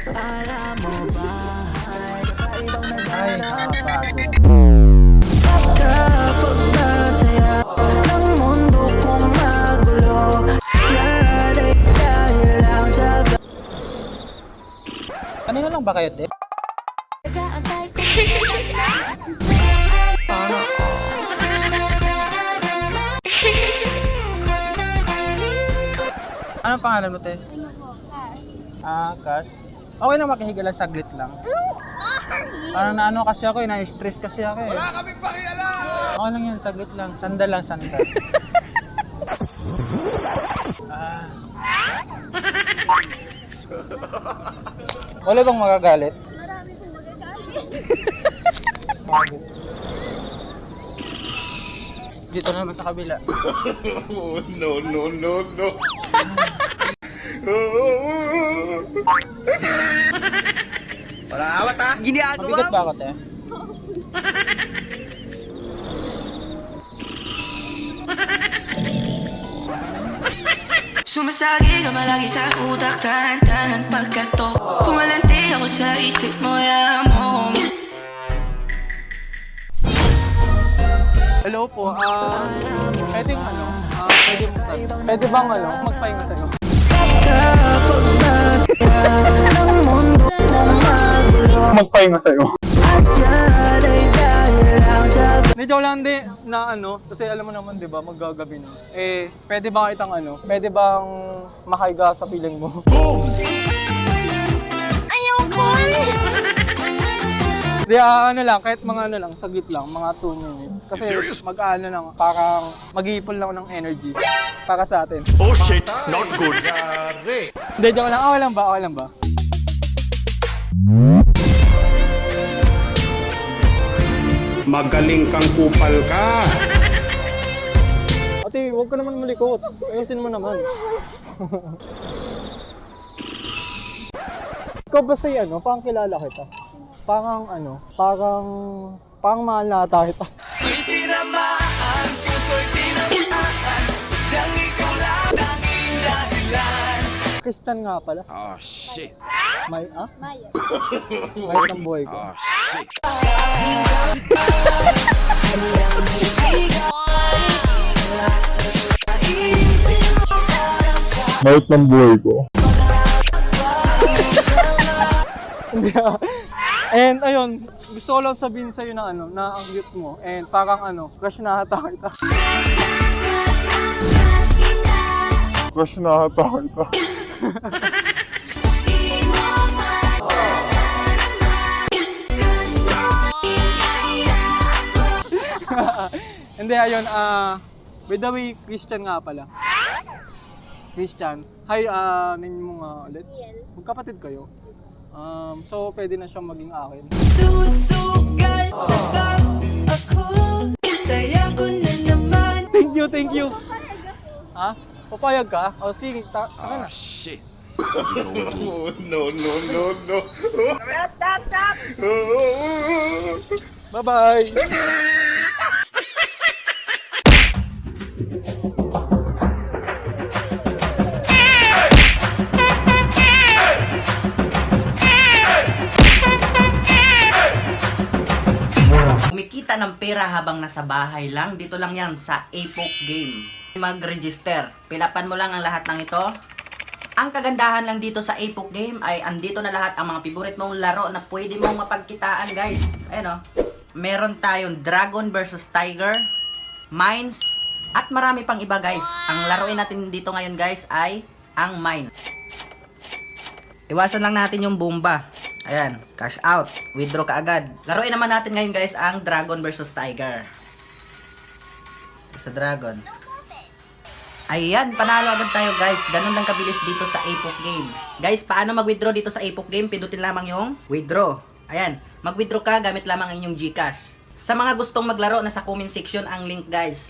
Alam mo ba Ay, nakapagod. kapag masaya ng mundo kong magulo, yan ay dahil lang sa Kanina lang ba kayo, te? Sana. Anong pangalan mo, te? Kas. Okay lang makihiga lang, saglit lang. Parang naano kasi ako, na-stress kasi ako. Wala kaming pakialam! Okay lang yan, saglit lang. Sandal lang, sandal. Wala bang magagalit? Marami pong magagalit. Magagalit. Dito naman sa kabila. Oh, no, no, no, no. Wala awat ha? Mabigat ba ako, te? Sumasagi ka malagi sa utak, tahan-tahan pagkatok. Kumalante ako sa isip mo, yaman mo. Hello po, pwedeng pwede bang magpahinga sa'yo? Kapag masaya ng mundo kong magulo, Magpahinga sa'yo. at yan ay dahil lang sa Medyo lang di na kasi alam mo naman 'di ba, maggagabi na. Pwede ba kitang pwede bang makahiga sa piling mo? ayoko. Di lang, kahit mga lang, saglit lang, mga 2 minutes. Kasi lang, parang mag-iipon lang ng energy para sa atin. Oh shit, not good. Hindi, joke lang, okay lang ba? Okay lang ba? Magaling kang kupal ka. Ate, huwag ka naman malikot. Ayusin mo naman. Ikaw ba si parang kilala kita? Parang parang mahal na ata kita. Ako'y tinamaan, puso'y tinamaan, sadyang ikaw lang tanging dahilan. Christian nga pala. Oh shit. May, Maya. May ng buhay ko. Oh shit. Mayroon ng buhay ko. Hindi And ayun, gusto ko lang sabihin sa'yo na na ang cute mo. And parang crush na hata kita. Crush na hata kita. Hindi, ayun, by the way, Christian nga pala. Christian. Hi, name mo nga ulit. Magkapatid kayo. So, pwede na siyang maging akin. Susugal ba ako? Taya ko na naman. Thank you. Ha? Papayag ka? O, sige, taka na. Oh shit. Oh, no, no, no, no. Bye-bye! Kumikita ng pera habang nasa bahay lang, dito lang yan sa Epoch Game. Mag-register, pilapan mo lang ang lahat ng ito. Ang kagandahan lang dito sa Epoch Game ay andito na lahat ang mga favorite mong laro na pwede mong mapagkitaan, guys. Ayan o. Meron tayong Dragon versus Tiger, Mines, at marami pang iba, guys. Ang laruin natin dito ngayon, guys, ay ang Mine. Iwasan lang natin yung bomba. Ayan, cash out, withdraw ka agad. Laruin naman natin ngayon, guys, ang Dragon versus Tiger. Sa Dragon. Ayan, panalo agad tayo, guys. Ganun lang kabilis dito sa Epoch Game. Guys, paano mag-withdraw dito sa Epoch Game? Pindutin lamang yung withdraw. Ayan, mag-withdraw ka gamit lamang ang inyong GCash. Sa mga gustong maglaro, nasa comment section ang link, guys.